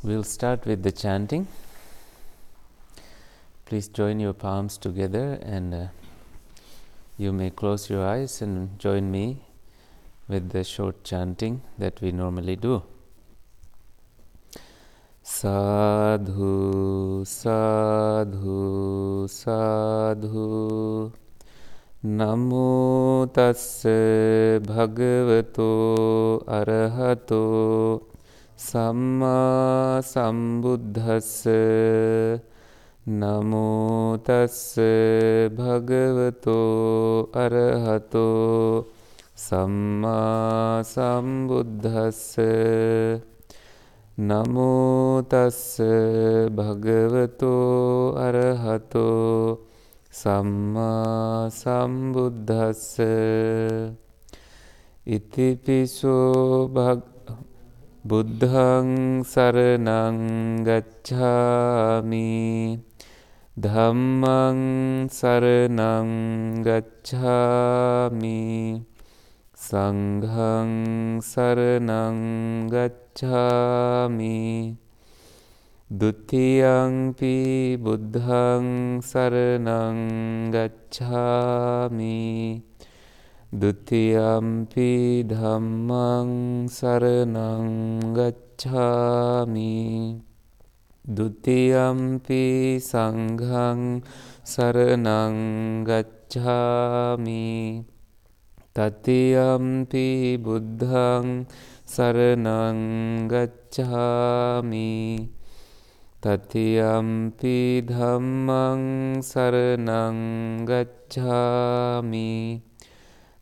We'll start with the chanting. Please join your palms together and you may close your eyes and join me with the short chanting that we normally do. Sadhu, sadhu, sadhu. Namo tassa bhagavato arahato samma sambuddhassa. Namo tassa bhagavato arahato samma sambuddhassa. Namo tassa bhagavato arahato samma sambuddhassa. Itipiso buddhaṃ saraṇaṃ gacchāmi. Dhammaṃ saraṇaṃ gacchāmi. Saṅghaṃ saraṇaṃ gacchāmi. Dutiyaṃpi buddhaṃ saraṇaṃ gacchāmi. Dutiyampi dhammaṃ saraṇaṃ gacchāmi. Dutiyampi saṅghaṃ saraṇaṃ gacchāmi. Tatiyampi buddhaṃ saraṇaṃ gacchāmi. Tatiyampi dhammaṃ saraṇaṃ gacchāmi.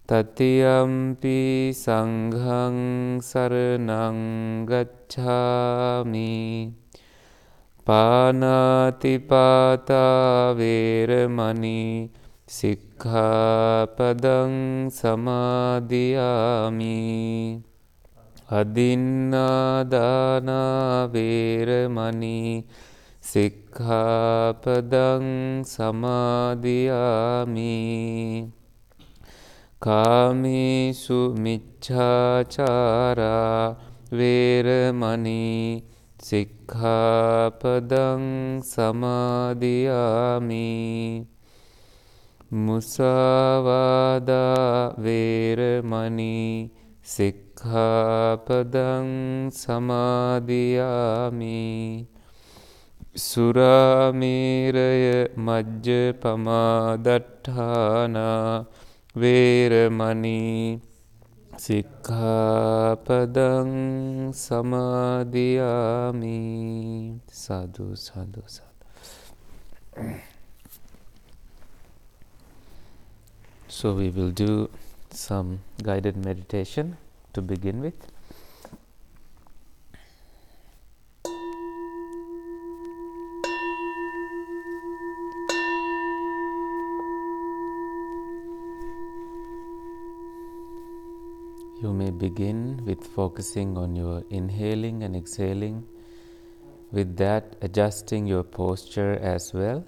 Tatiyampi saṅghaṃ saraṇaṃ gacchāmi. Pānātipātā vēramaṇī sikkhapaдаṃ samadhiyāmi. Adinādāna vēramaṇī sikkhapadaṃ samadhiyāmi. Kāmesu miccācārā vēramaṇī sikkhapadaṃ samadhiyāmi. Musāvādā vēramaṇī sikkhapadaṃ samadhiyāmi. Surāmeraya majjapamā daṭṭhāna vēramaṇī sikkhapadaṃ samadhiyāmi. Sadhu, sadhu, sadhu. So we will do some guided meditation to begin with. You may begin with focusing on your inhaling and exhaling, with that adjusting your posture as well.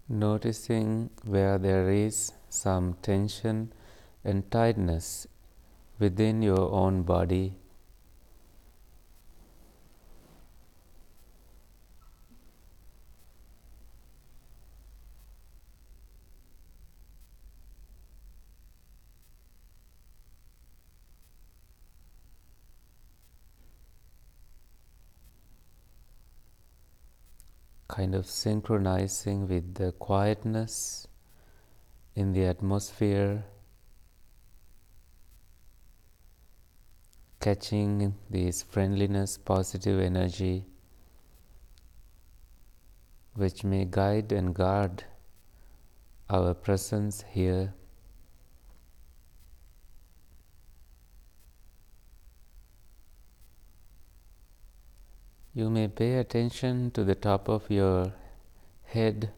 Noticing where there is some tension and tightness within your own body. Kind of synchronizing with the quietness in the atmosphere, catching this friendliness, positive energy, which may guide and guard our presence here. You may pay attention to the top of your head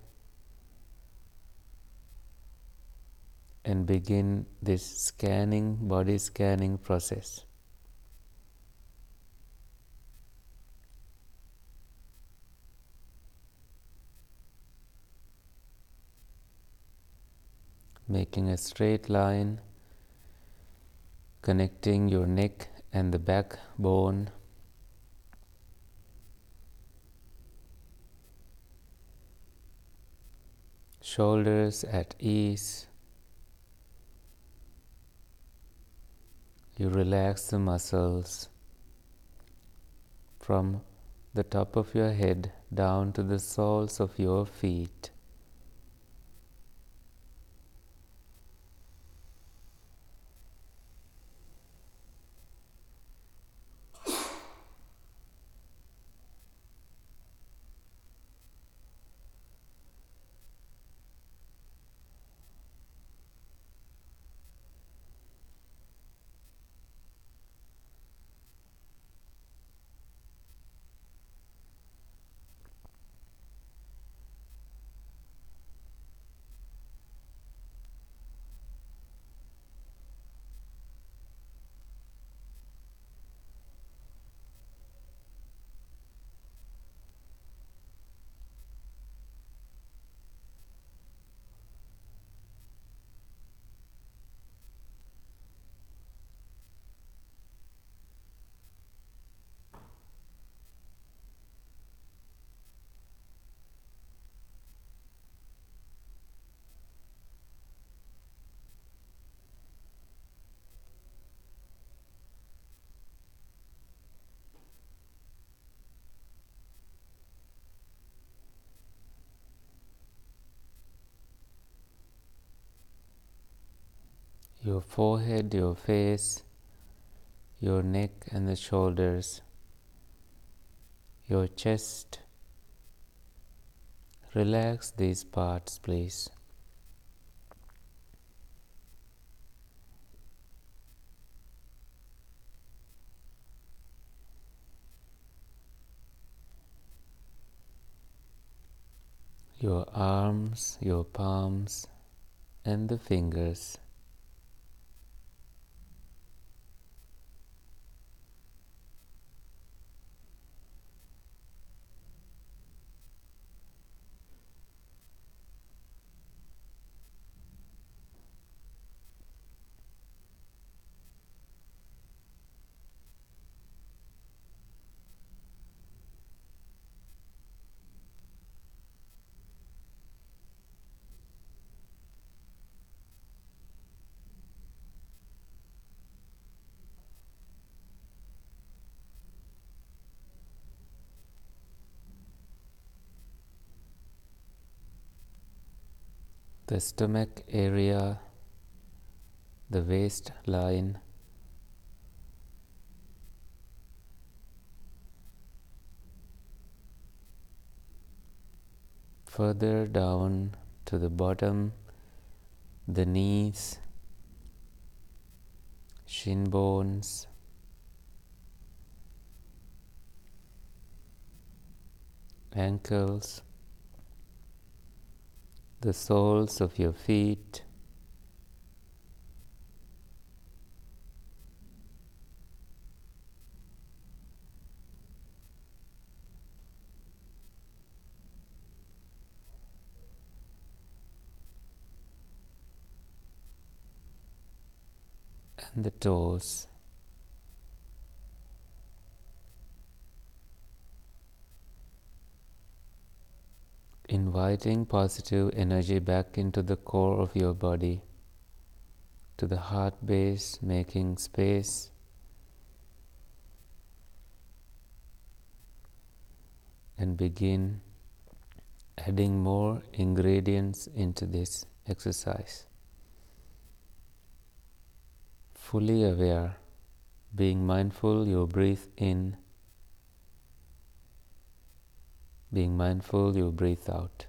and begin this scanning, body scanning process. Making a straight line, connecting your neck and the backbone. Shoulders at ease. You relax the muscles from the top of your head down to the soles of your feet. Your forehead, your face, your neck and the shoulders, your chest. Relax these parts, please. Your arms, your palms, and the fingers. The stomach area, the waistline, further down to the bottom, the knees, shin bones, ankles, the soles of your feet, and the toes. Inviting positive energy back into the core of your body, to the heart base, making space, and begin adding more ingredients into this exercise. Fully aware, being mindful, you breathe in, being mindful, you breathe out.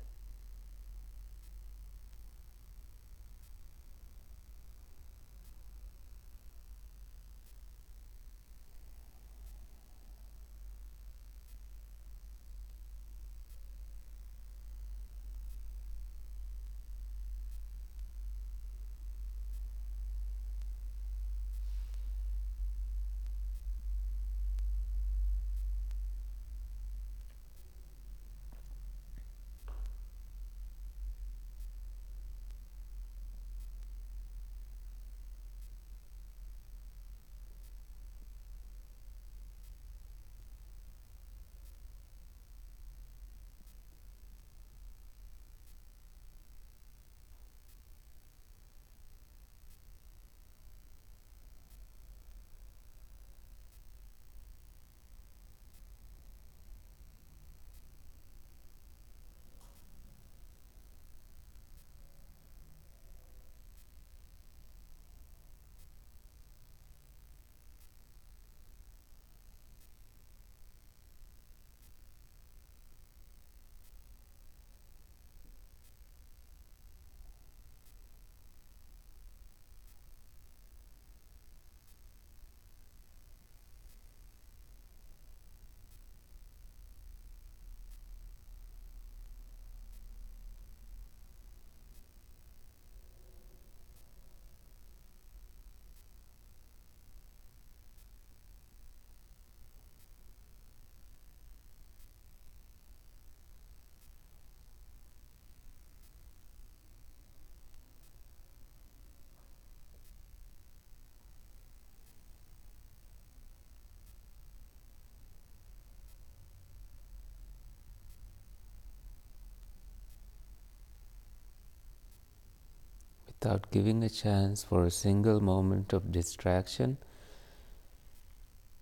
without giving a chance for a single moment of distraction.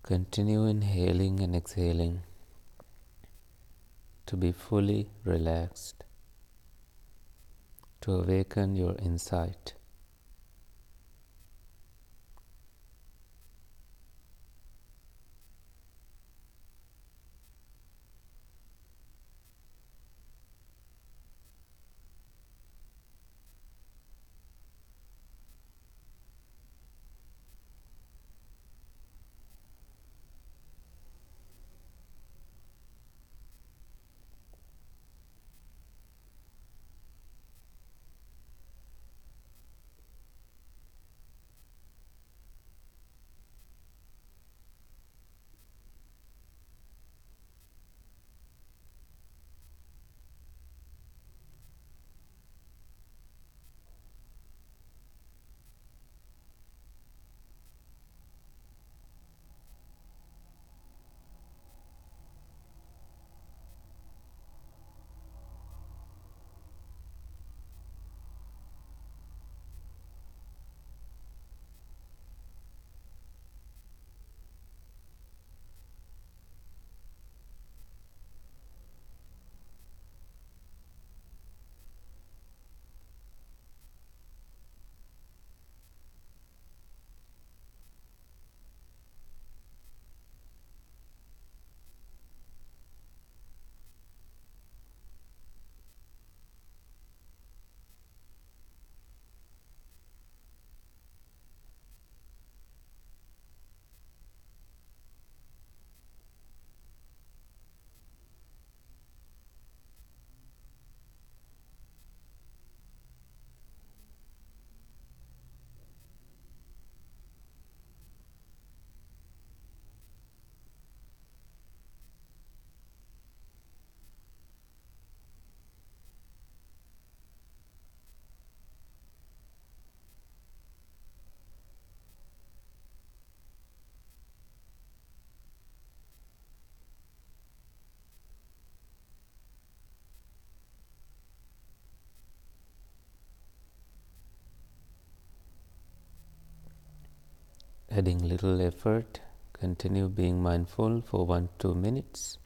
Continue inhaling and exhaling to be fully relaxed, to awaken your insight. Adding little effort, continue being mindful for 1-2 minutes.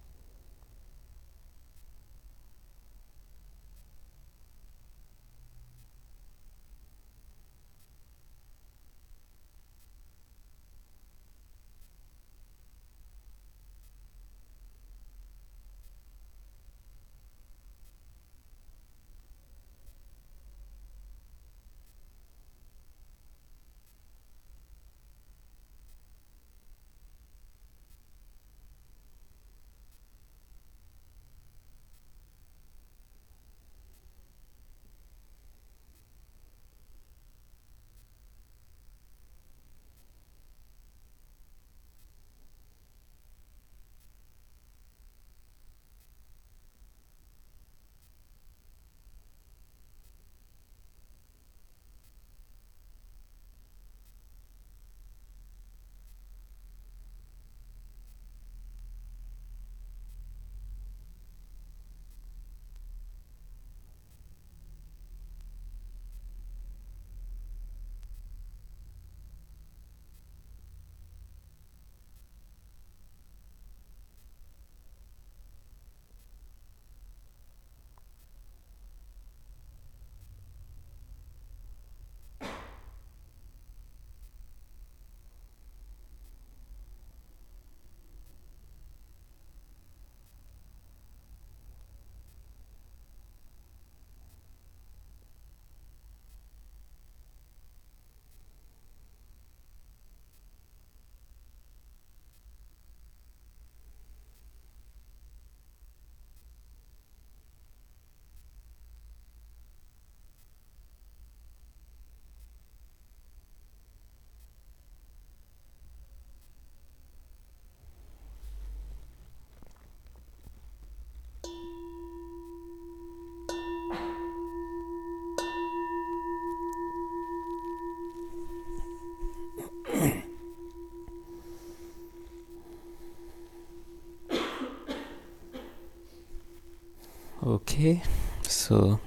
Okay, so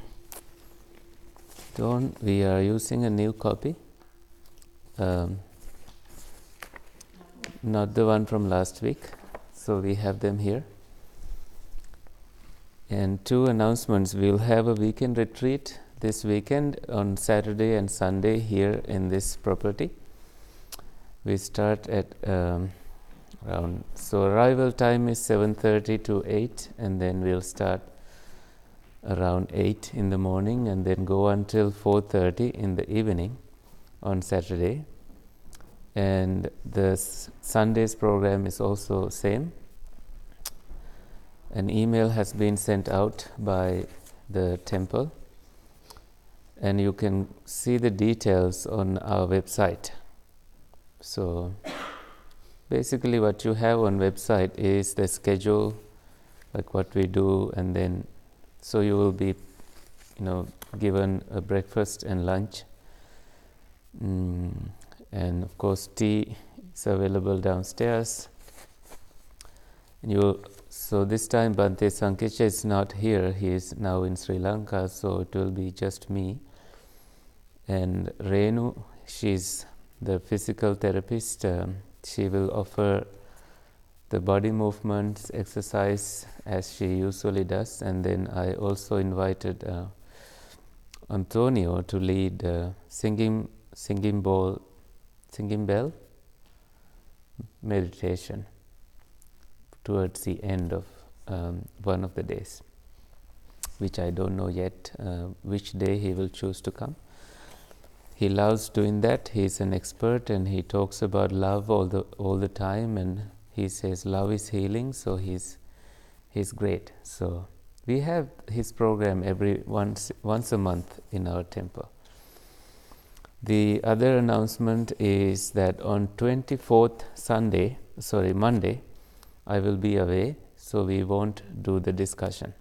We are using a new copy, not the one from last week, so we have them here. And two announcements. We'll have a weekend retreat this weekend on Saturday and Sunday here in this property. We start at around, so arrival time is 7:30 to 8, and then we'll start around 8 in the morning and then go until 4:30 in the evening on Saturday. And the Sunday's program is also same. An email has been sent out by the temple, and you can see the details on our website. So basically what you have on website is the schedule, like what we do, and then so you will be given a breakfast and lunch, and of course tea is available downstairs. And so this time Bhante Sankecha is not here, he is now in Sri Lanka, so it will be just me. And Renu, she's the physical therapist, she will offer the body movements, exercise as she usually does. And then I also invited Antonio to lead singing bell meditation towards the end of one of the days, which I don't know yet which day he will choose to come. He loves doing that. He's an expert and he talks about love all the time, and he says love is healing, so he's great. So we have his program once a month in our temple. The other announcement is that on 24th Monday, I will be away, so we won't do the discussion.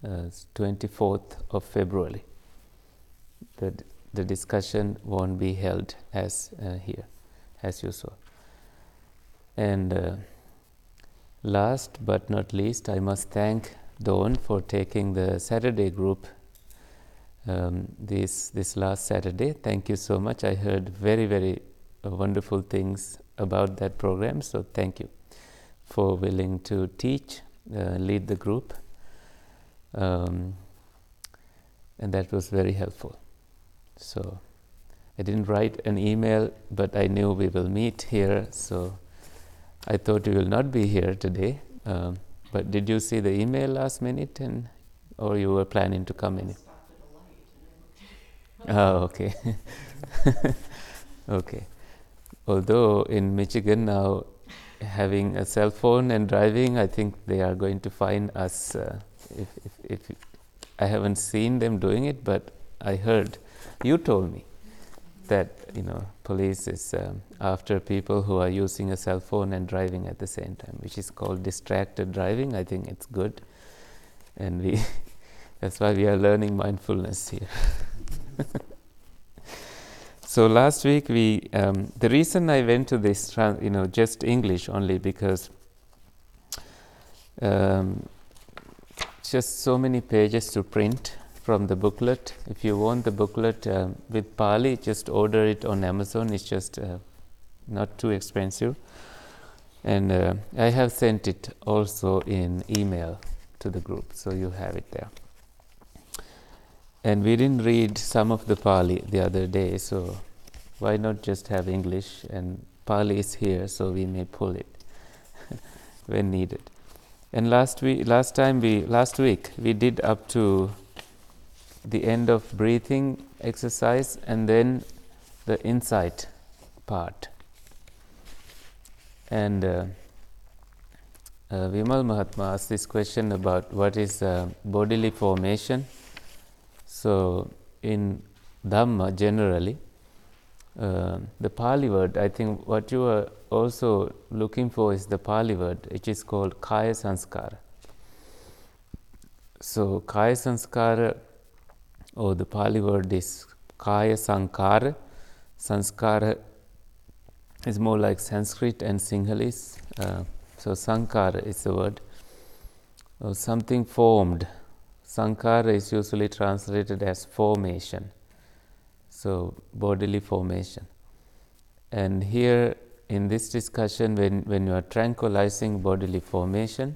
24th of February. The discussion won't be held as here, as usual. And last but not least, I must thank Dawn for taking the Saturday group this last Saturday. Thank you so much. I heard very, very wonderful things about that program, so thank you for willing to teach, lead the group, and that was very helpful. So I didn't write an email, but I knew we will meet here, so I thought you will not be here today. But did you see the email last minute, or you were planning to come in? Oh, okay. Okay. Although in Michigan now, having a cell phone and driving, I think they are going to fine us. If I haven't seen them doing it, but I heard. You told me that police is after people who are using a cell phone and driving at the same time, which is called distracted driving. I think it's good, and that's why we are learning mindfulness here. So last week the reason I went to this just English only because just so many pages to print from the booklet. If you want the booklet with Pali, just order it on Amazon. It's just not too expensive. And I have sent it also in email to the group, so you have it there. And we didn't read some of the Pali the other day, so why not just have English? And Pali is here, so we may pull it when needed. And last week we did up to the end of breathing exercise and then the insight part. And Vimal Mahatma asked this question about what is bodily formation. So in Dhamma generally, the Pali word, I think what you are also looking for is the Pali word, which is called Kaya Sanskara. So Kaya Sanskara, or the Pali word is Kaya Sankara. Sanskara is more like Sanskrit and Sinhalese. So Sankara is the word. Something formed, Sankhara is usually translated as formation, so bodily formation. And here in this discussion, when you are tranquilizing bodily formation,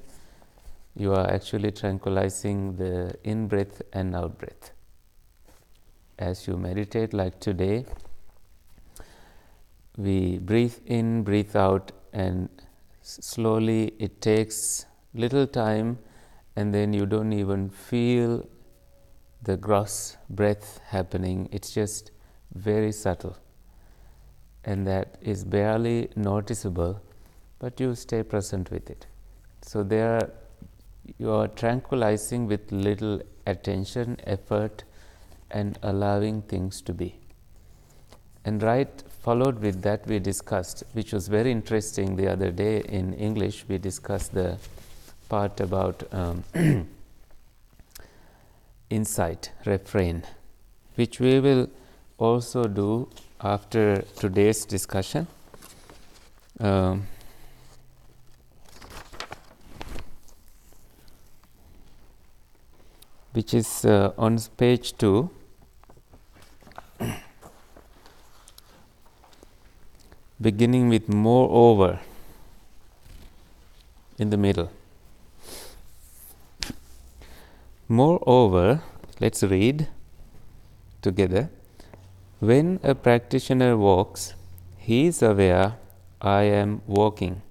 you are actually tranquilizing the in-breath and out-breath. As you meditate, like today, we breathe in, breathe out, and slowly it takes little time, and then you don't even feel the gross breath happening. It's just very subtle, and that is barely noticeable, but you stay present with it. So there you are tranquilizing with little attention, effort, and allowing things to be. And right followed with that, we discussed, which was very interesting the other day in English, we discussed the part about insight, refrain, which we will also do after today's discussion. Which is on page 2. Beginning with moreover in the middle. Moreover, let's read together. When a practitioner walks, he is aware, I am walking.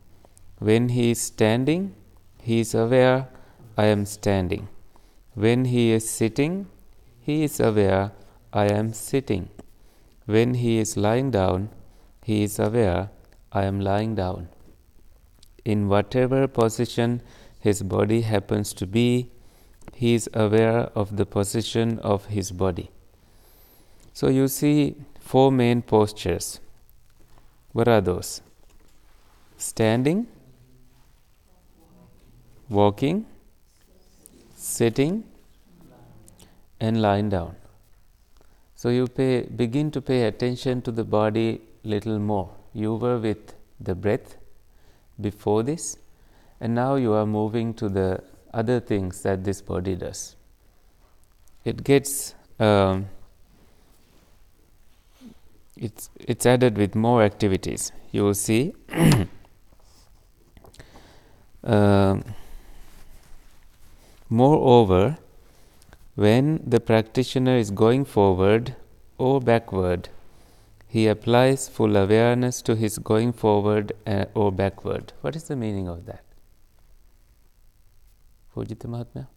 When he is standing, he is aware, I am standing. When he is sitting, he is aware, I am sitting. When he is lying down, he is aware, I am lying down. In whatever position his body happens to be, he is aware of the position of his body. So you see 4 main postures. What are those? Standing, walking, sitting, and lying down. So you begin to pay attention to the body little more. You were with the breath before this, and now you are moving to the other things that this body does. It gets it's added with more activities. You will see moreover, when the practitioner is going forward or backward, he applies full awareness to his going forward or backward. What is the meaning of that? Pujita Mahatmya?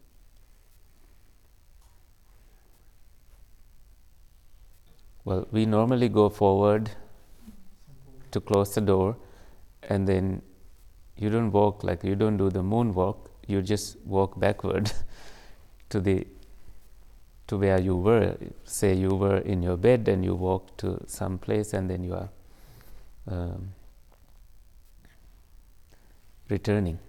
Well, we normally go forward to close the door, and then you don't walk, like you don't do the moonwalk, you just walk backward to where you were. Say you were in your bed and you walk to some place, and then you are returning.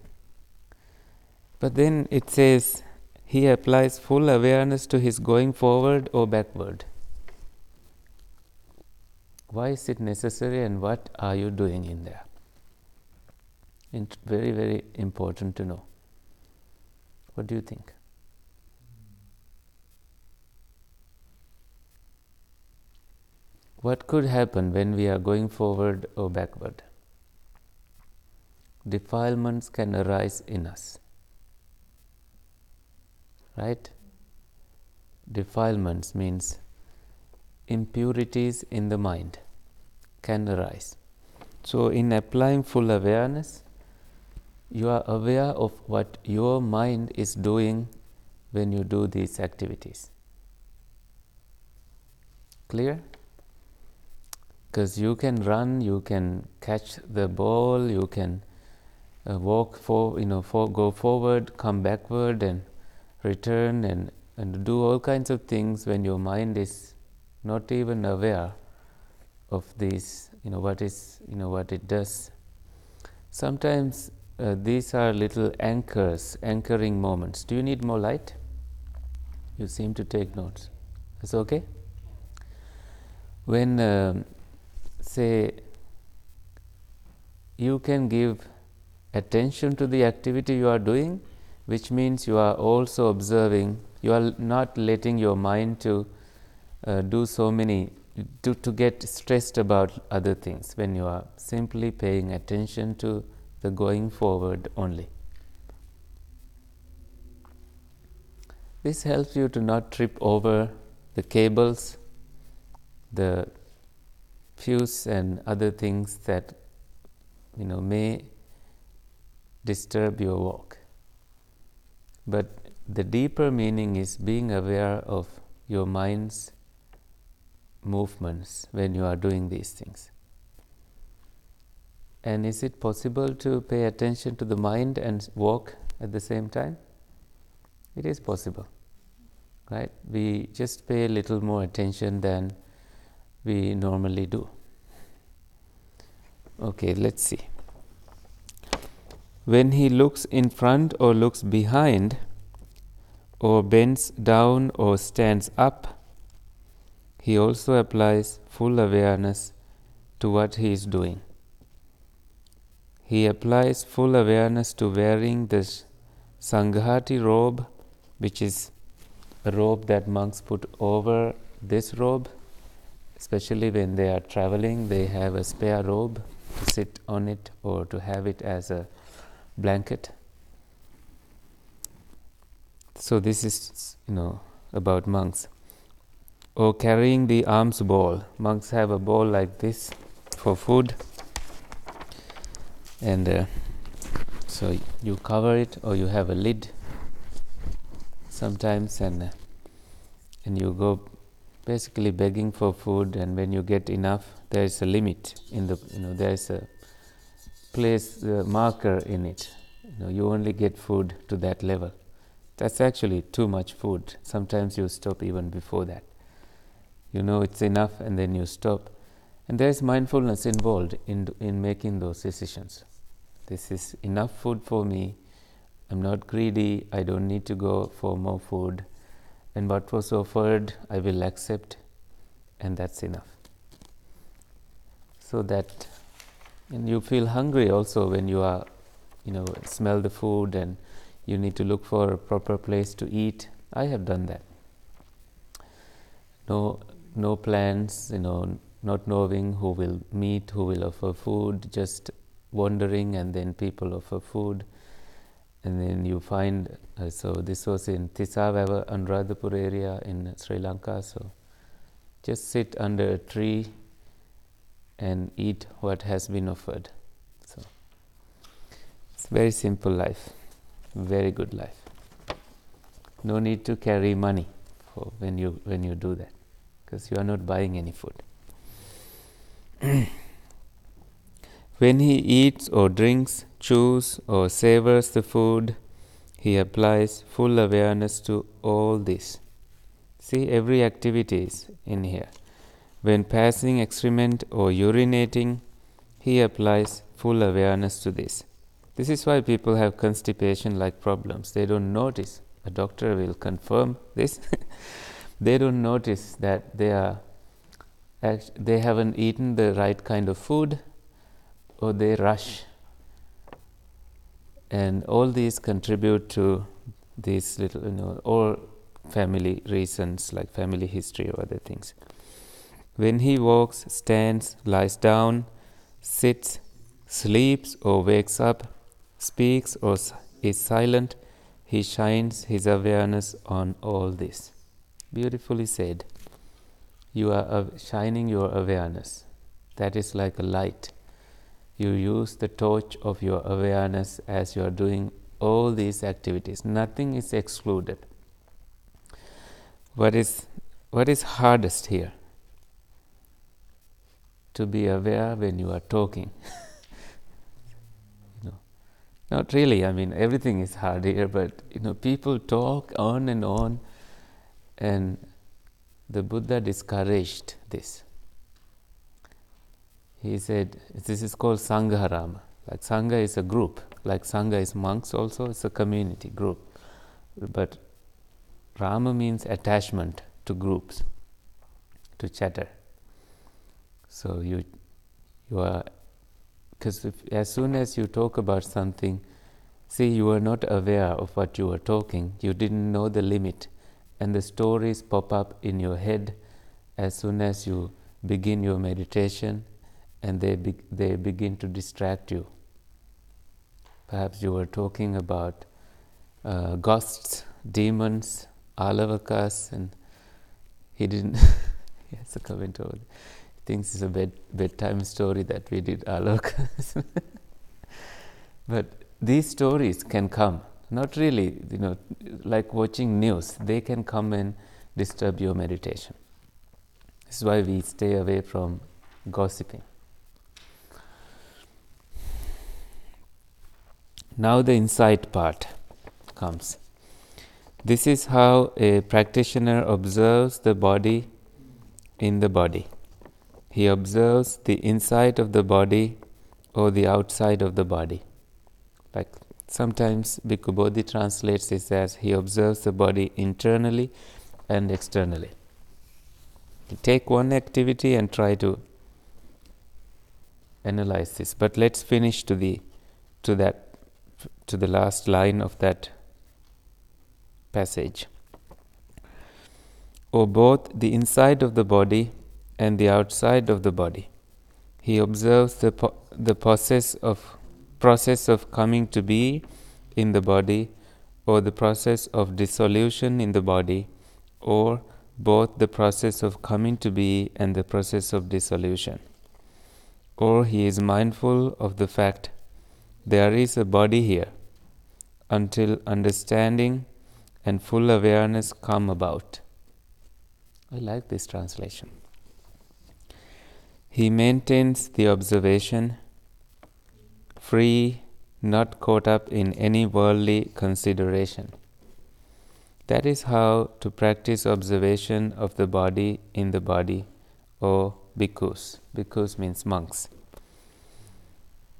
But then it says he applies full awareness to his going forward or backward. Why is it necessary, and what are you doing in there? It's very, very important to know. What do you think? What could happen when we are going forward or backward? Defilements can arise in us. Right? Defilements means impurities in the mind can arise. So in applying full awareness, you are aware of what your mind is doing when you do these activities. Clear? Because you can run, you can catch the ball, you can walk go forward, come backward, and return, and do all kinds of things when your mind is not even aware of these, what it does. Sometimes these are little anchoring moments. Do you need more light? You seem to take notes. It's okay? When, say, you can give attention to the activity you are doing, which means you are also observing You are not letting your mind to do so many, to get stressed about other things when you are simply paying attention to the going forward only. This helps you to not trip over the cables, the fuse and other things that may disturb your walk. But the deeper meaning is being aware of your mind's movements when you are doing these things. And is it possible to pay attention to the mind and walk at the same time? It is possible, right? We just pay a little more attention than we normally do. Okay, let's see. When he looks in front or looks behind, or bends down or stands up, he also applies full awareness to what he is doing. He applies full awareness to wearing the Sanghati robe, which is a robe that monks put over this robe. Especially when they are traveling, they have a spare robe to sit on it or to have it as a blanket. So this is, about monks. Or carrying the alms bowl. Monks have a bowl like this for food. And so you cover it, or you have a lid sometimes, and you go basically begging for food, and when you get enough, there is a limit in the, there is a place, marker in it. You only get food to that level. That's actually too much food. Sometimes you stop even before that. It's enough, and then you stop. And there is mindfulness involved in making those decisions. This is enough food for me. I'm not greedy. I don't need to go for more food. And what was offered, I will accept, and that's enough. So that, and you feel hungry also when you are, smell the food and you need to look for a proper place to eat. I have done that. No plans, not knowing who will meet, who will offer food, just wandering, and then people offer food. And then you find, so this was in Tisavava, Anuradhapur area in Sri Lanka. So just sit under a tree and eat what has been offered. So it's a very simple life, very good life. No need to carry money for when you do that, because you are not buying any food. When he eats or drinks, chews or savors the food, he applies full awareness to all this. See, every activity is in here. When passing excrement or urinating, he applies full awareness to this. This is why people have constipation-like problems. They don't notice. A doctor will confirm this. They don't notice that they haven't eaten the right kind of food, or they rush. And all these contribute to these little, or family reasons like family history or other things. When he walks, stands, lies down, sits, sleeps or wakes up, speaks or is silent, he shines his awareness on all this. Beautifully said. You are shining your awareness. That is like a light. You use the torch of your awareness as you are doing all these activities. Nothing is excluded. What is hardest here? To be aware when you are talking. Not really. Everything is hard here, but people talk on, and the Buddha discouraged this. He said, this is called Sangharama. Like Sangha is a group. Like Sangha is monks also, it's a community group. But Rama means attachment to groups, to chatter. So you are, because as soon as you talk about something, see, you are not aware of what you are talking. You didn't know the limit. and the stories pop up in your head as soon as you begin your meditation, and they begin to distract you. Perhaps you were talking about ghosts, demons, alavakas, and he didn't. He has a comment over there. He thinks it's a bedtime story that we did alavakas. But these stories can come, not really, like watching news. They can come and disturb your meditation. This is why we stay away from gossiping. Now the insight part comes. This is how a practitioner observes the body in the body. He observes the inside of the body or the outside of the body. Like sometimes Bhikkhu Bodhi translates this as he observes the body internally and externally. You take one activity and try to analyze this. But let's finish to the last line of that passage. Or both the inside of the body and the outside of the body. He observes the process of coming to be in the body, or the process of dissolution in the body, or both the process of coming to be and the process of dissolution. Or he is mindful of the fact there is a body here until understanding and full awareness come about. I like this translation. He maintains the observation, free, not caught up in any worldly consideration. That is how to practice observation of the body in the body, or bhikkhus. Bhikkhus means monks.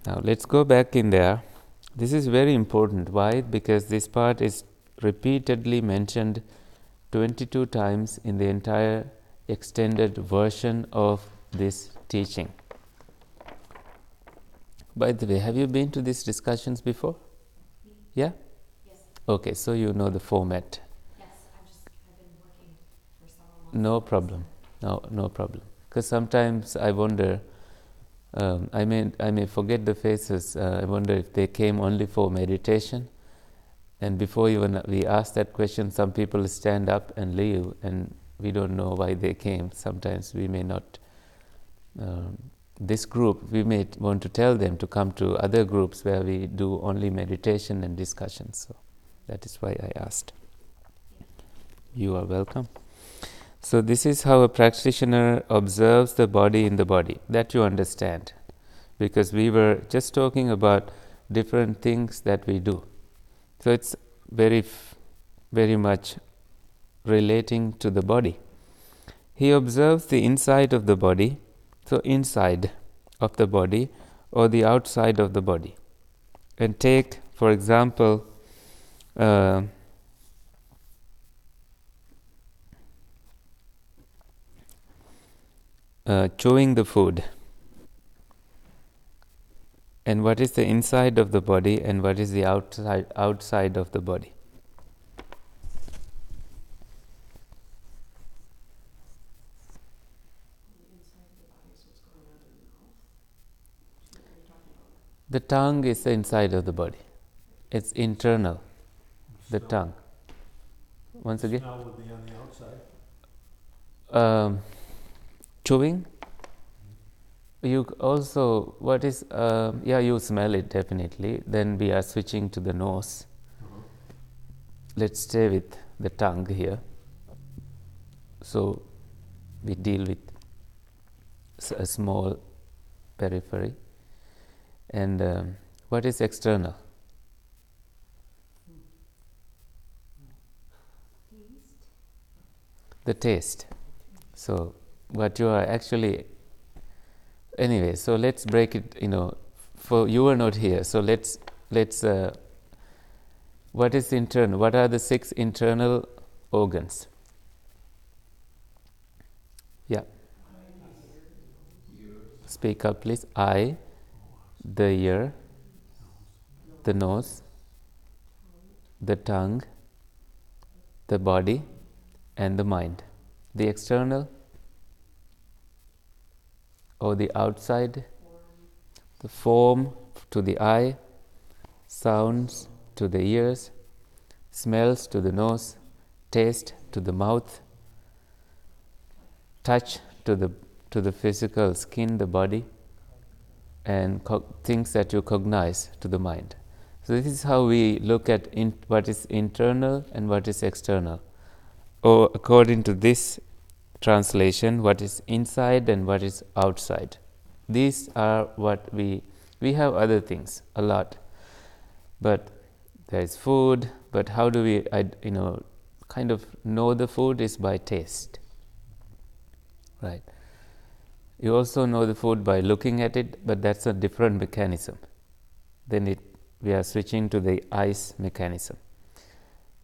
Now let's go back in there. This is very important. Why? Because this part is repeatedly mentioned 22 times in the entire extended version of this teaching. By the way, have you been to these discussions before? Yeah? Yes. Okay, so you know the format. Yes, I've been working for several months. No problem. No problem. Because sometimes I wonder, I may forget the faces. I wonder if they came only for meditation. And before even we ask that question, some people stand up and leave, and we don't know why they came. Sometimes we may not. This group, we may want to tell them to come to other groups where we do only meditation and discussion. So that is why I asked. You are welcome. So this is how a practitioner observes the body in the body. That you understand. Because we were just talking about different things that we do. So it's very much relating to the body. He observes the inside of the body, so inside of the body or the outside of the body. And take, for example, chewing the food. And what is the inside of the body and what is the outside of the body? The tongue is the inside of the body. It's internal. The tongue. Once again. Smell would be on the outside. Chewing. You also, what is, you smell it definitely. Then we are switching to the nose. Let's stay with the tongue here. So we deal with a small periphery. And what is external? Taste. The taste. So what you are actually, anyway, so let's break it, for you are not here, so let's what is internal? What are the 6 internal organs? Yeah. Speak up, please. Eye, the ear, the nose, the tongue, the body, and the mind. The external or the outside, the form to the eye, sounds to the ears, smells to the nose, taste to the mouth, touch to the physical skin, the body, and things that you cognize to the mind. So this is how we look at what is internal and what is external. Or according to this translation, what is inside and what is outside. These are what we have other things, a lot. But there is food, but how do we kind of know the food is by taste. Right. You also know the food by looking at it, but that's a different mechanism. Then we are switching to the eyes mechanism.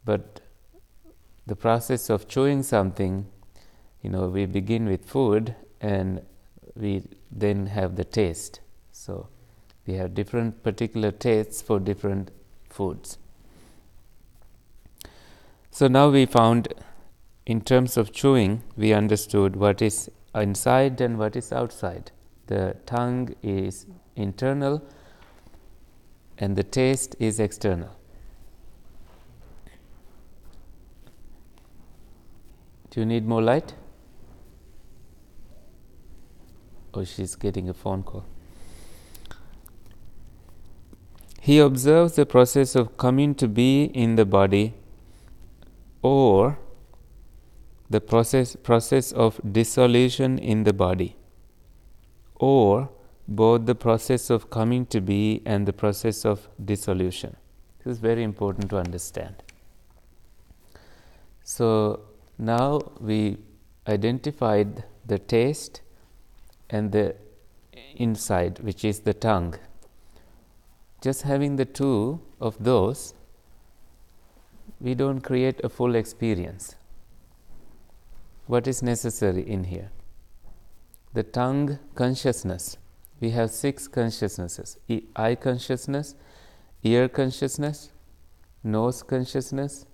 But the process of chewing something, we begin with food and we then have the taste. So we have different particular tastes for different foods. So now we found, in terms of chewing, we understood what is inside and what is outside. The tongue is internal and the taste is external. Do you need more light? Oh, she's getting a phone call. He observes the process of coming to be in the body, or the process of dissolution in the body, or both the process of coming to be and the process of dissolution. This is very important to understand. So now we identified the taste and the inside, which is the tongue. Just having the two of those, we don't create a full experience. What is necessary in here? The tongue consciousness. We have 6 consciousnesses: eye consciousness, ear consciousness, nose consciousness,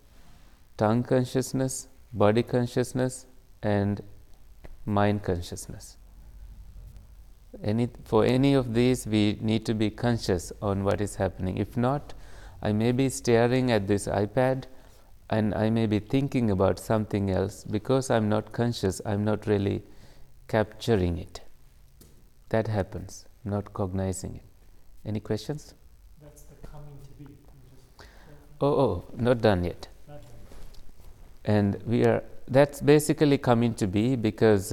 tongue consciousness, body consciousness, and mind consciousness. For any of these, we need to be conscious on what is happening. If not, I may be staring at this iPad and I may be thinking about something else. Because I'm not conscious, I'm not really capturing it. That happens, not cognizing it. Any questions? That's the coming to be. Not done yet. And that's basically coming to be, because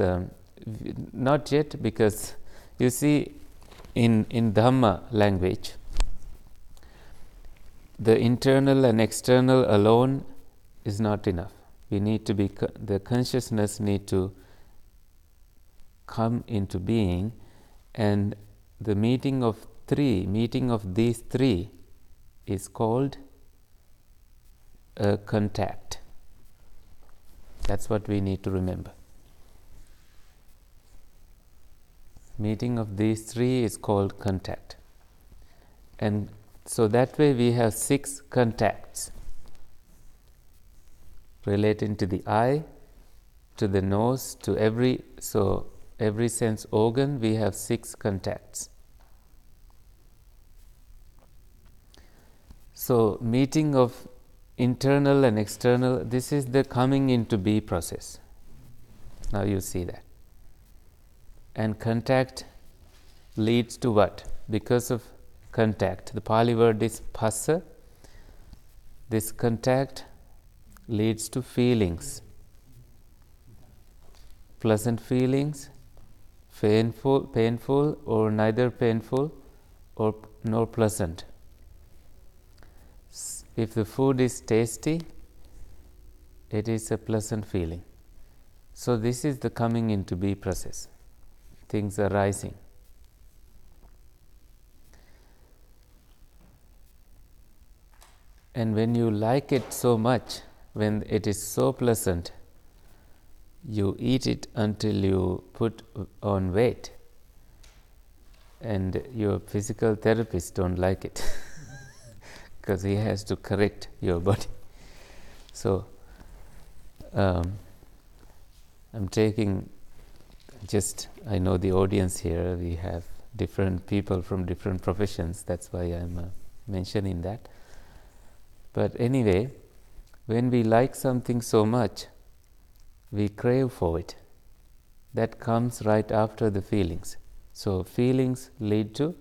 not yet, because you see, in Dhamma language, the internal and external alone is not enough. We need to be, the consciousness need to come into being, and the meeting of these three is called a contact. That's what we need to remember. Meeting of these three is called contact. And so that way we have 6 contacts relating to the eye, to the nose, to every sense organ. We have 6 contacts. So meeting of internal and external, this is the coming into be process. Now you see that. And contact leads to what? Because of contact, the Pali word is phassa. This contact leads to feelings. Pleasant feelings, painful or neither painful nor pleasant. If the food is tasty, it is a pleasant feeling. So this is the coming into be process. Things are rising. And when you like it so much, when it is so pleasant, you eat it until you put on weight, and your physical therapist don't like it because he has to correct your body. So I'm taking just, I know the audience here, we have different people from different professions, that's why I'm mentioning that. But anyway, when we like something so much, we crave for it. That comes right after the feelings. So feelings lead to,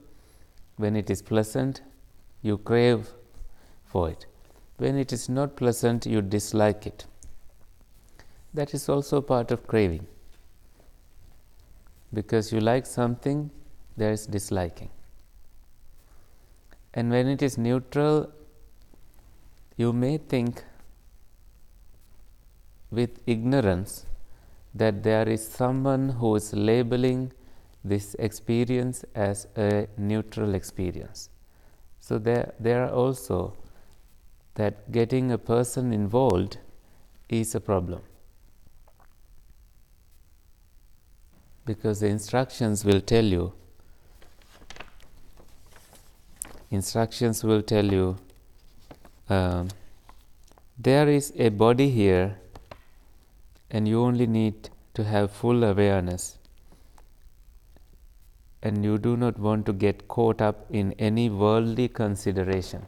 when it is pleasant, you crave for it. When it is not pleasant, you dislike it. That is also part of craving. Because you like something, there is disliking. And when it is neutral, you may think with ignorance that there is someone who is labeling this experience as a neutral experience. So there are also that getting a person involved is a problem. Because the instructions will tell you, there is a body here and you only need to have full awareness, and you do not want to get caught up in any worldly consideration.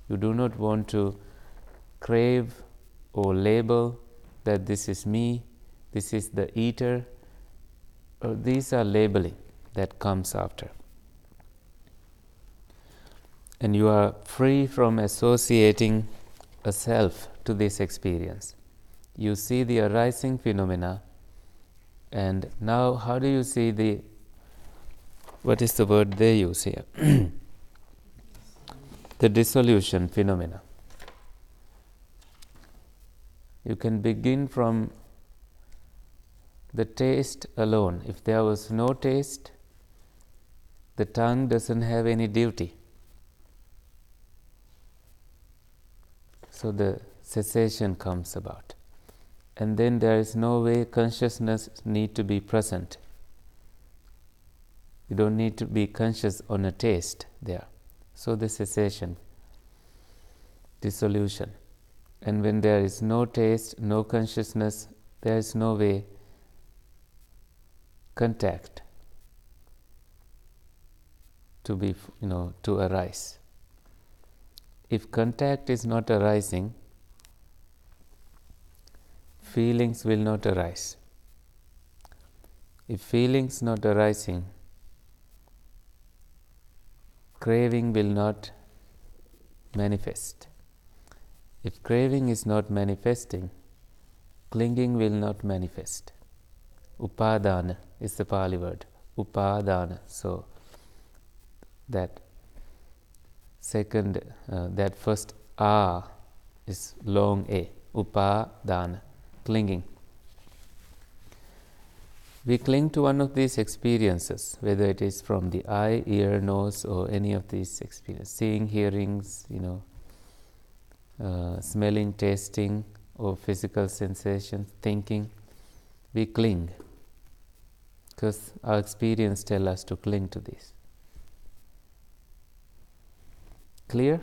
You do not want to crave or label that this is me, this is the eater. These are labeling that comes after. And you are free from associating a self to this experience. You see the arising phenomena, and now how do you see the, what is the word they use here? The dissolution phenomena. You can begin from the taste alone. If there was no taste, the tongue doesn't have any duty. So the cessation comes about. And then there is no way consciousness need to be present. You don't need to be conscious on a taste there. So the cessation, dissolution. And when there is no taste, no consciousness, there is no way contact to be, to arise. If contact is not arising, feelings will not arise. If feelings not arising, craving will not manifest. If craving is not manifesting, clinging will not manifest. Upadana is the Pali word. Upadana. So that second, that first A is long A. Upadana, clinging. We cling to one of these experiences, whether it is from the eye, ear, nose, or any of these experiences, seeing, hearings, smelling, tasting, or physical sensations, thinking. We cling because our experience tells us to cling to this. Clear?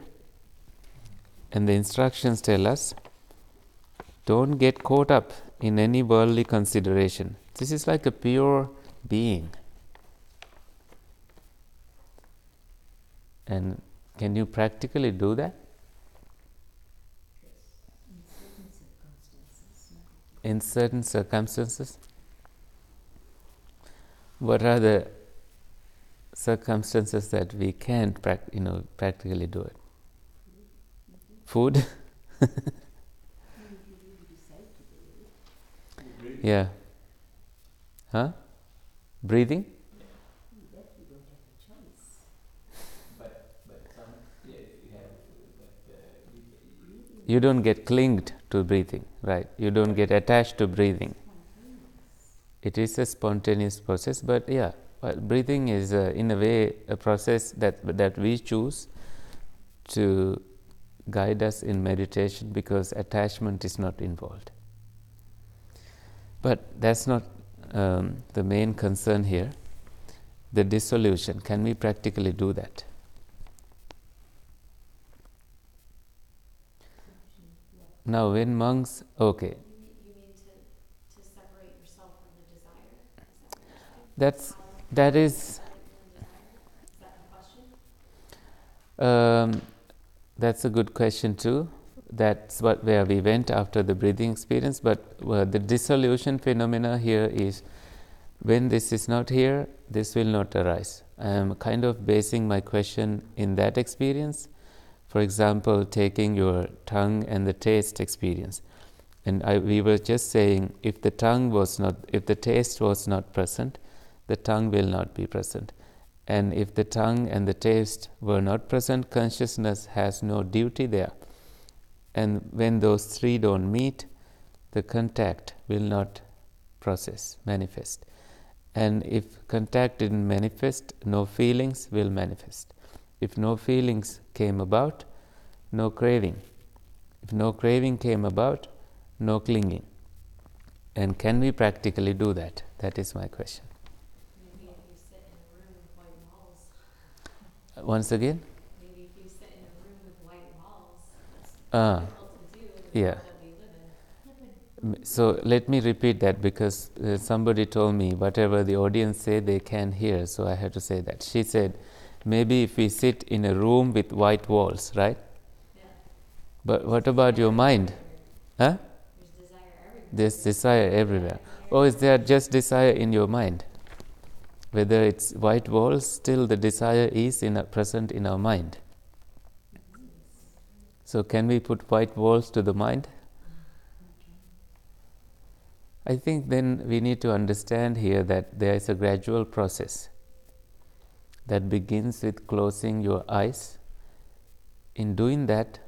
And the instructions tell us, don't get caught up in any worldly consideration. This is like a pure being. And can you practically do that? In certain circumstances? What are the circumstances that we can't practically do it? Food? Yeah. Huh? Breathing? You don't get clinged to breathing, right? You don't get attached to breathing. It is a spontaneous process, but yeah, breathing is in a way a process that we choose to guide us in meditation because attachment is not involved. But that's not the main concern here. The dissolution, can we practically do that? Now when monks, okay. You mean to separate yourself That's How that can we is separate feeling desire? Is that the question? um, that's a good question too. That's where we went after the breathing experience. But the dissolution phenomena here is when this is not here, this will not arise. I am kind of basing my question in that experience. For example, taking your tongue and the taste experience. And we were just saying, if the taste was not present, the tongue will not be present. And if the tongue and the taste were not present, consciousness has no duty there. And when those three don't meet, the contact will not manifest. And if contact didn't manifest, no feelings will manifest. If no feelings came about, no craving. If no craving came about, no clinging. And can we practically do that? That is my question. Maybe if you sit in a room with white walls. Once again? Maybe if you sit in a room with white walls, that's Ah, difficult to do in the yeah. world that we live in. So let me repeat that because somebody told me whatever the audience say they can hear, so I had to say that. She said, maybe if we sit in a room with white walls, right? Yeah. But what about your mind? Huh? There's desire everywhere. There's desire everywhere. Yeah, Or is there just desire in your mind? Whether it's white walls, still the desire is present in our mind. So can we put white walls to the mind? I think then we need to understand here that there is a gradual process that begins with closing your eyes. In doing that,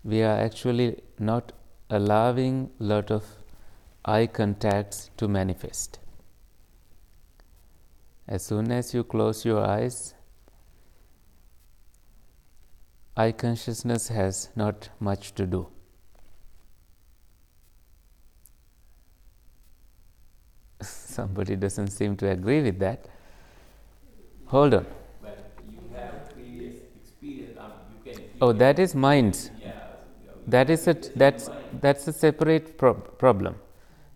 we are actually not allowing a lot of eye contacts to manifest. As soon as you close your eyes, eye consciousness has not much to do. Somebody doesn't seem to agree with that. Hold on. But you have previous experience. You can. Oh, that is mind. Yeah. That is a that's a separate problem.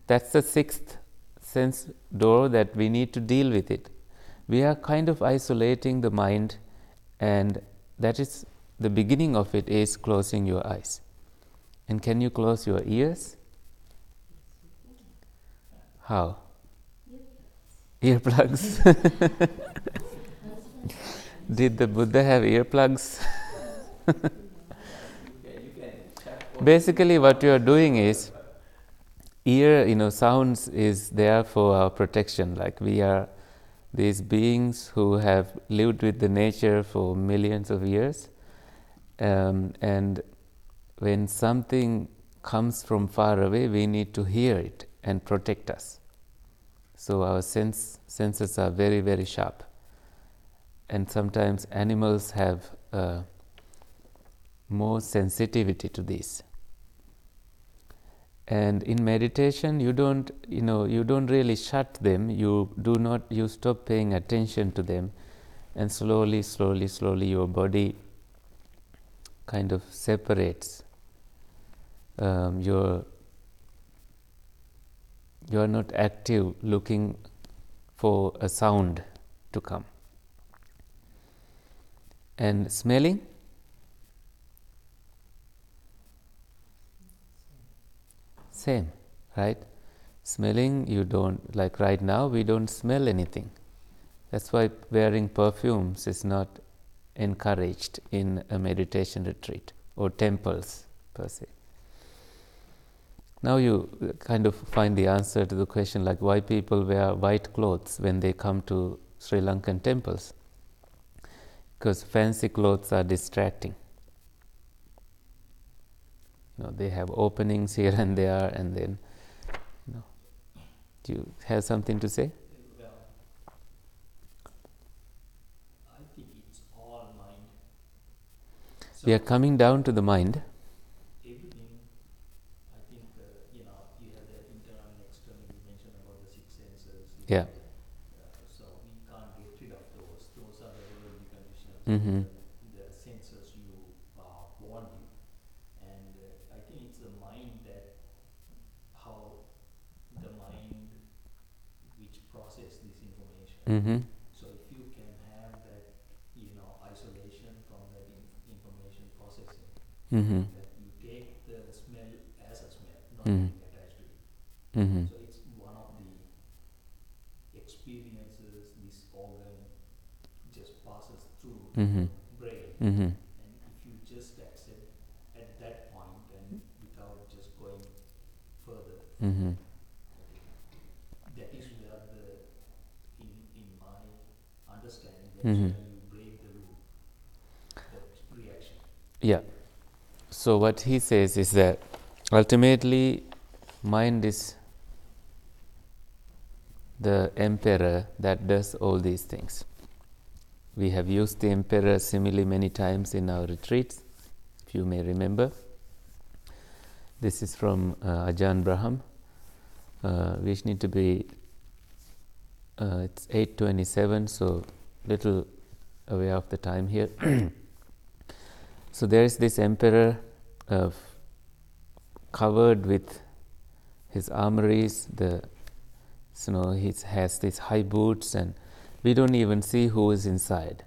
That's the sixth sense door that we need to deal with it. We are kind of isolating the mind, and that is the beginning of it is closing your eyes. And can you close your ears? How? Earplugs. Did the Buddha have earplugs? Basically, what you are doing is sounds is there for our protection. Like we are these beings who have lived with the nature for millions of years, and when something comes from far away, we need to hear it and protect us. So our senses are very, very sharp, and sometimes animals have more sensitivity to this. And in meditation, you don't really shut them. You stop paying attention to them, and slowly, your body kind of separates. You are not active looking for a sound to come. And smelling? Same, right? Smelling, you don't, like right now, we don't smell anything. That's why wearing perfumes is not encouraged in a meditation retreat or temples per se. Now you kind of find the answer to the question, like why people wear white clothes when they come to Sri Lankan temples. Because fancy clothes are distracting. They have openings here and there, and then, do you have something to say? Well, I think it's all mind. So We are coming down to the mind. everything, I think, you have the internal and external. You mentioned about the six senses. Yeah. So we can't get rid of those. Those are the worldly conditions. Mm-hmm. The senses you born with, and I think it's the mind how the mind which process this Mm-hmm. So if you can have that, isolation from that information processing, Mm-hmm. that you take the smell as a smell, not Mm-hmm. getting attached to it. Mm-hmm. So it's one of the experiences this organ just passes through to Mm-hmm. the brain. Mm-hmm. And if you just accept at that point and without just going further, Mm-hmm. okay, that is where in my understanding, that is Mm-hmm. where you break the loop, that reaction. Yeah. So what he says is that ultimately mind is the emperor that does all these things. We have used the emperor simile many times in our retreats, if you may remember. This is from Ajahn Braham. We need to be, it's 8:27, so little away of the time here. So there is this emperor covered with his armories, he has these high boots, and we don't even see who is inside.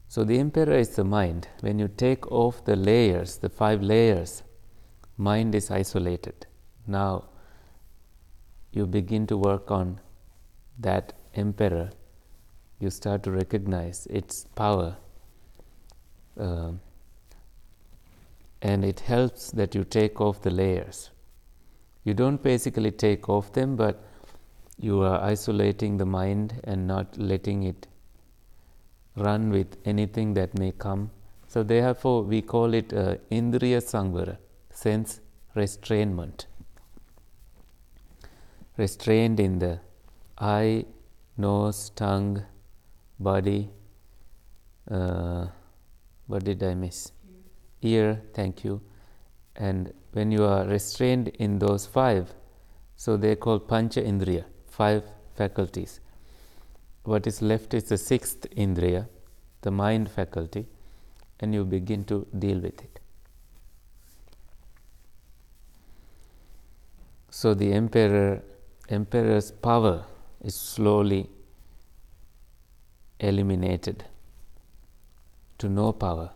So the emperor is the mind. When you take off the layers, the 5 layers, mind is isolated. Now you begin to work on that emperor. You start to recognize its power, and it helps that you take off the layers. You don't basically take off them, but you are isolating the mind and not letting it run with anything that may come. So therefore we call it indriya samvara, sense restrainment. Restrained in the eye, nose, tongue, body. What did I miss? Ear, thank you. And when you are restrained in those 5, so they are called pancha indriya, 5 faculties. What is left is the 6th indriya, the mind faculty, and you begin to deal with it. So the emperor's power is slowly eliminated to no power.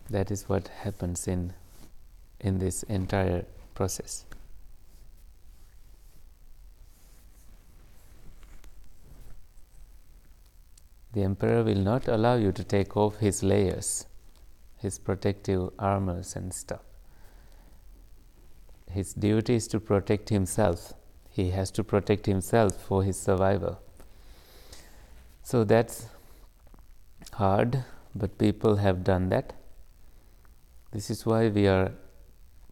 That is what happens in this entire process. The emperor will not allow you to take off his layers, his protective armors and stuff. His duty is to protect himself. He has to protect himself for his survival. So that's hard, but people have done that. This is why we are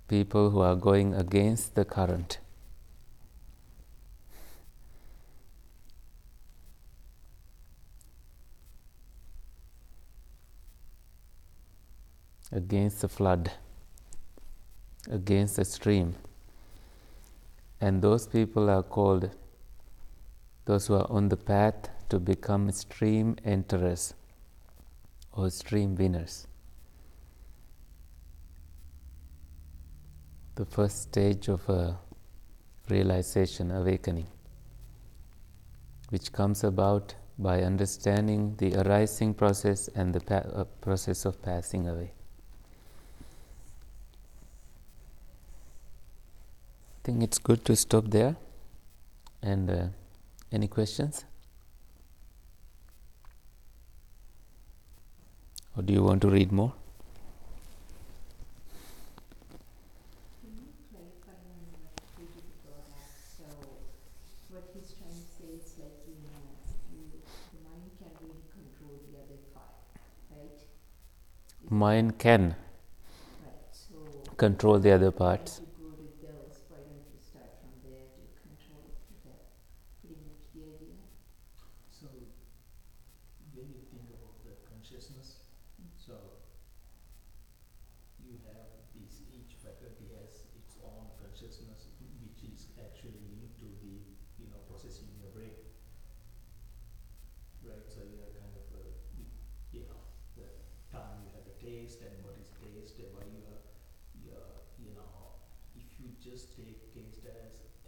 people who are going against the current. Against the flood, against the stream. And those people are called those who are on the path to become stream enterers or stream winners. The first stage of a realization, awakening, which comes about by understanding the arising process and the process of passing away. I think it's good to stop there. And any questions? Or do you want to read more? Can you clarify on what Priti brought up? So, what he's trying to say is like, the mind can really control the other 5, right? Mind can Right, so control the other parts. to go to those, why don't you start from there to control it? Is that pretty much the idea? So when you think about the consciousness, so you have each faculty has its own consciousness, which is actually linked to the processing in the brain, right? So you have kind of the tongue, you have the taste, and what is taste, what if you just take taste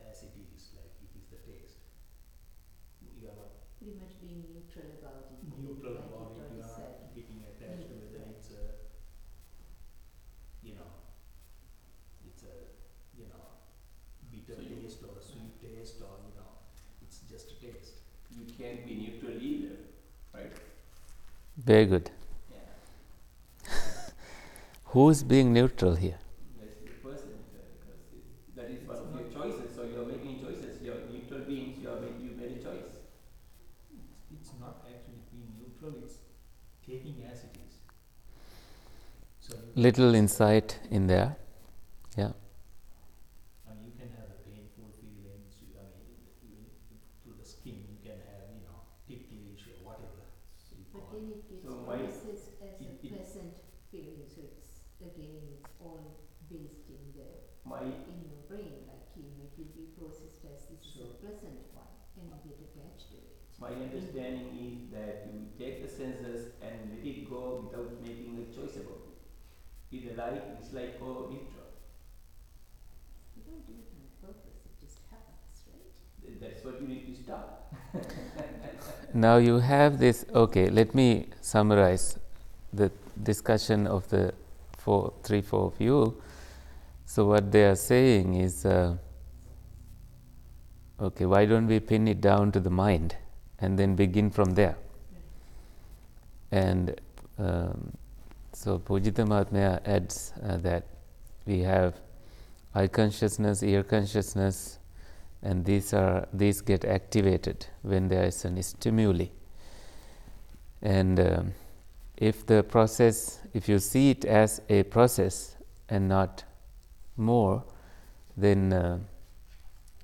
as it is, like it is the taste, you are not Pretty much being neutral about it. neutral like about you it, you already are not said. getting attached Neither, whether right. it's a, you know, it's a, you know, bitter So you- taste or a sweet taste, or, you know, it's just a taste. You can't be neutral either, right? Very good. Yeah. Who's being neutral here? That's the person, because that is one It's of not, your choices. So you are making choices. Your neutral beings, you made a choice. it's not actually being neutral, it's taking as it is. So you can Little just, insight in there. Yeah. I mean, you can have the painful feelings, I mean, even through the skin, you can have, you know, ticklish or whatever you But call then it. it gets So my- processed as a It- pleasant feeling. So it's again, it's all based in My your brain. Like chemo, it will be processed as this is a So- pleasant one, and you get attached to it. my understanding is that you take the senses and let it go without making a choice about it. Either like, dislike, or neutral. You don't do it on purpose. It just happens, right? That's what you need to stop. Now you have this. Okay, let me summarize the discussion of the three, four of you. So what they are saying is, okay, why don't we pin it down to the mind and then begin from there? And so Pujita Mahatmya adds that we have eye consciousness, ear consciousness, and these get activated when there is an stimuli. And if you see it as a process and not more, then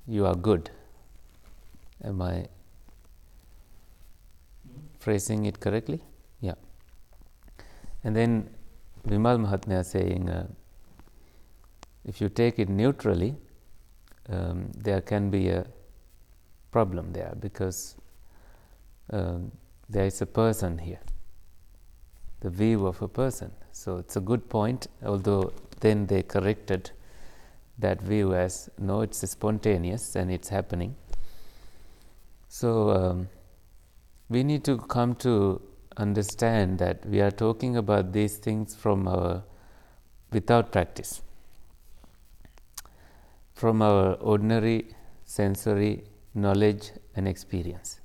you are good. Am I phrasing it correctly? Yeah. And then Vimal Mahatmya saying, if you take it neutrally, there can be a problem there, because there is a person here, the view of a person. So it's a good point, although then they corrected that view as, no, it's spontaneous and it's happening. So we need to come to understand that we are talking about these things without practice, from our ordinary sensory knowledge and experience.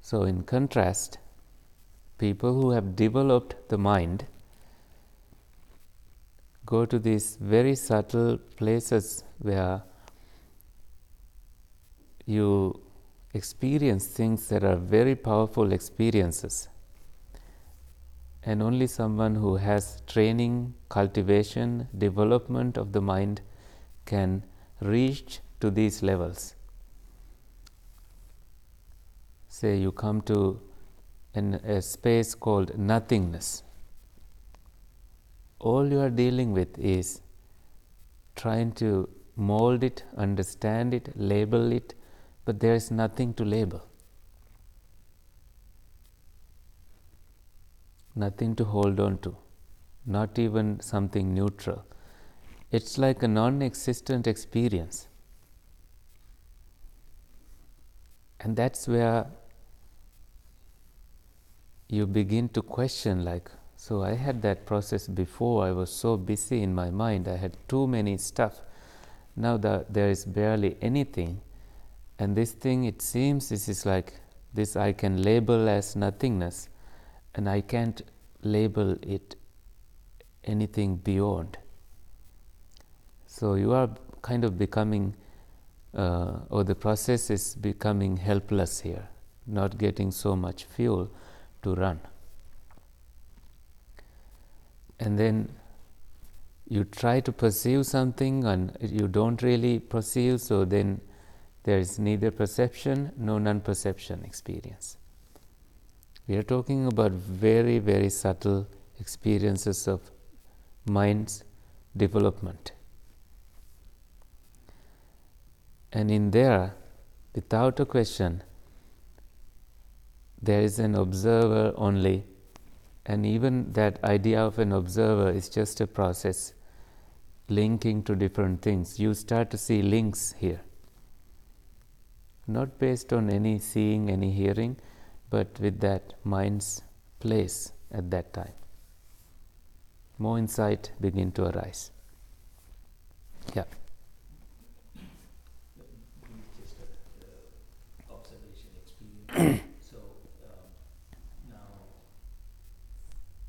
So in contrast, people who have developed the mind go to these very subtle places where you experience things that are very powerful experiences, and only someone who has training, cultivation, development of the mind can reach to these levels. Say you come to a space called nothingness. All you are dealing with is trying to mold it, understand it, label it, but there is nothing to label, nothing to hold on to, not even something neutral. It's like a non-existent experience. And that's where you begin to question, like, so I had that process before, I was so busy in my mind, I had too many stuff. Now there is barely anything, and this thing, it seems, this is like this I can label as nothingness, and I can't label it anything beyond. So you are kind of becoming, or the process is becoming helpless here, not getting so much fuel to run. And then you try to perceive something and you don't really perceive, so then there is neither perception nor non-perception experience. We are talking about very, very subtle experiences of mind's development. And in there, without a question, there is an observer only, and even that idea of an observer is just a process linking to different things. You start to see links here. not based on any seeing, any hearing, but with that mind's place at that time. More insight begin to arise. Yeah. Just observation experience. So now,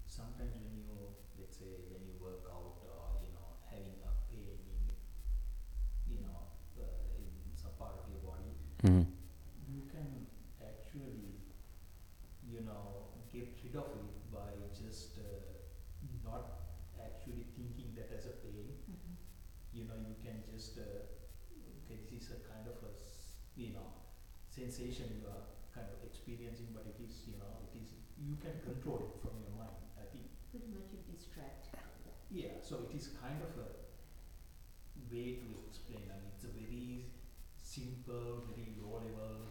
sometimes when you, let's say, when you work out or having a pain in some part of your body, Mm. you can actually get rid of it by just not actually thinking that as a pain. You can just okay, this is a kind of a sensation you are kind of experiencing, but it is you can control it from your mind, I think. Pretty much you distract from that. Yeah, so it is kind of a way to explain. I mean, it's a very simple, very low level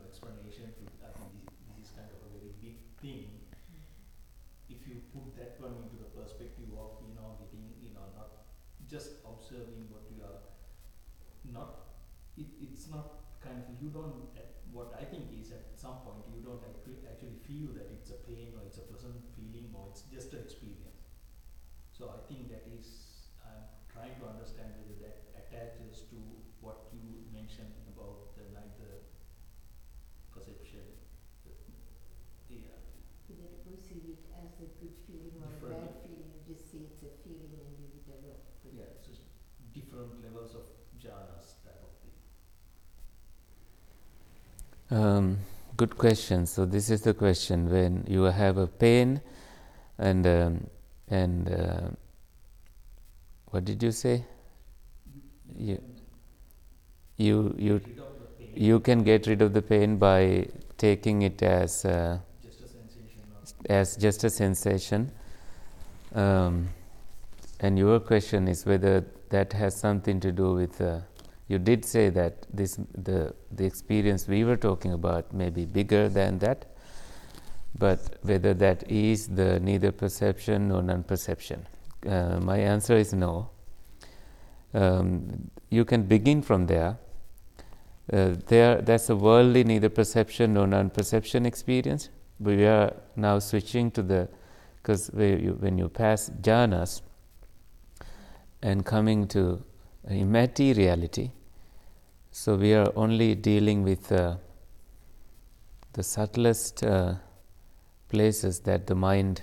explanation to, I think this is kind of a very big thing. If you put that one into the perspective of getting not just observing what you are not, it's not kind of, you don't, what I think is at some point you don't actually feel that it's a pain or it's a pleasant feeling or it's just an experience. So I think that is, I'm trying to understand whether that attaches to what you mentioned about the neither perception. Yeah. Whether to perceive it as a good feeling or a bad feeling, you just say it's a feeling and leave it alone. Yeah, so different levels of jhanas type of thing. Good question. So this is the question: when you have a pain, and what did you say? You can get rid of the pain by taking it as just a sensation. As just a sensation. And your question is whether that has something to do with. You did say that the experience we were talking about may be bigger than that, but whether that is the neither perception nor non-perception. My answer is no. You can begin from there. That's a worldly neither perception nor non-perception experience. We are now switching to the, because when you pass jhanas and coming to immateriality, so we are only dealing with the subtlest places that the mind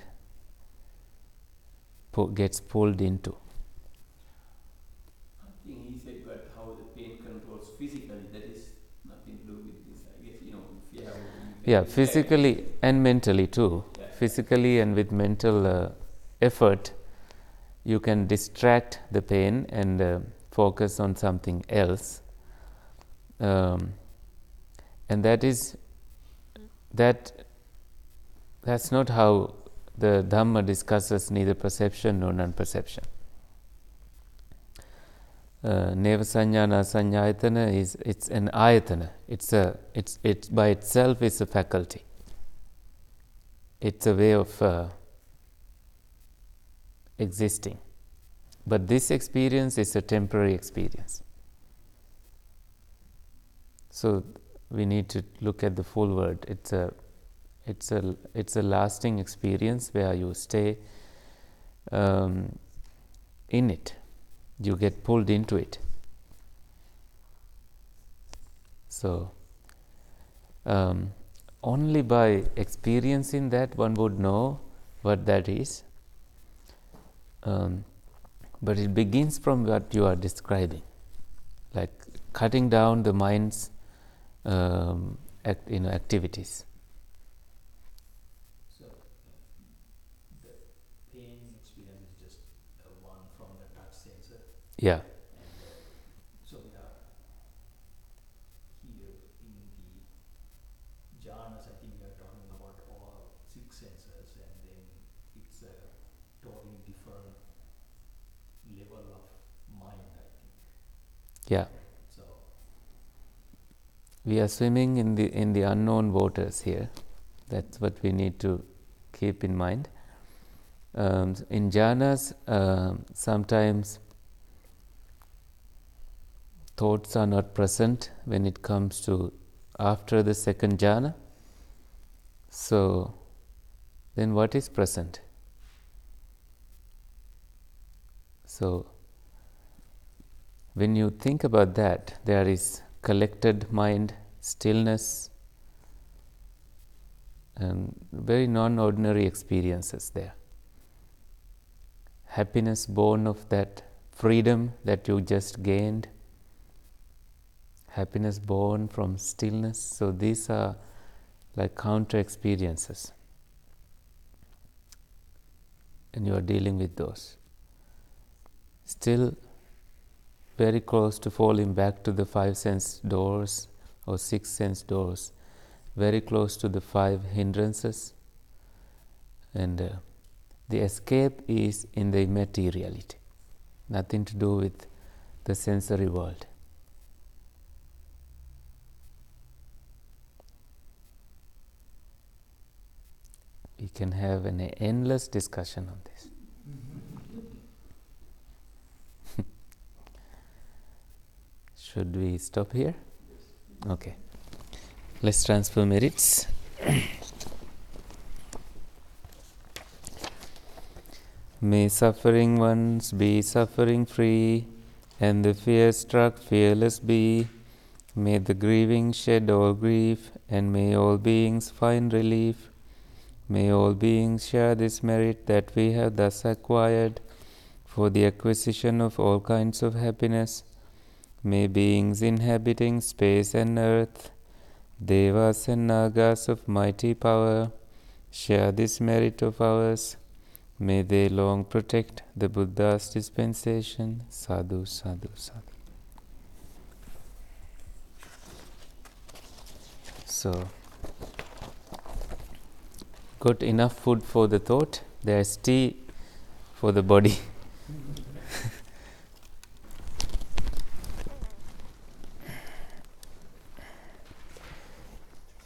gets pulled into. I think he said, but how the pain controls physically, that is nothing to do with this. I guess, if you have physically and mentally too. Yeah. Physically and with mental effort, you can distract the pain and focus on something else. And that's not how the Dhamma discusses neither perception nor non-perception. Neva sanya na sanyayatana it's an ayatana. It's by itself is a faculty. It's a way of existing. But this experience is a temporary experience. So we need to look at the full word. It's a lasting experience where you stay in it. You get pulled into it. So only by experiencing that one would know what that is. But it begins from what you are describing, like cutting down the mind's activities. So the pain experience is just one from the touch sensor. Yeah. And so we are here in the jhanas. I think we are talking about all 6 senses, and then it's a totally different level of mind, I think. Yeah. So we are swimming in the unknown waters here. That's what we need to keep in mind. In jhanas, sometimes thoughts are not present when it comes to after the second jhana. So then what is present? So when you think about that, there is collected mind, stillness, and very non-ordinary experiences there. Happiness born of that freedom that you just gained, happiness born from stillness. So these are like counter experiences, and you are dealing with those. Still very close to falling back to the 5 sense doors or 6 sense doors, very close to the 5 hindrances, and the escape is in the immateriality, nothing to do with the sensory world. We can have an endless discussion on this. Should we stop here? Okay. Let's transfer merits. May suffering ones be suffering free, and the fear-struck fearless be. May the grieving shed all grief, and may all beings find relief. May all beings share this merit that we have thus acquired for the acquisition of all kinds of happiness. May beings inhabiting space and earth, devas and nagas of mighty power, share this merit of ours. May they long protect the Buddha's dispensation. Sadhu, sadhu, sadhu. So, got enough food for the thought. There is tea for the body.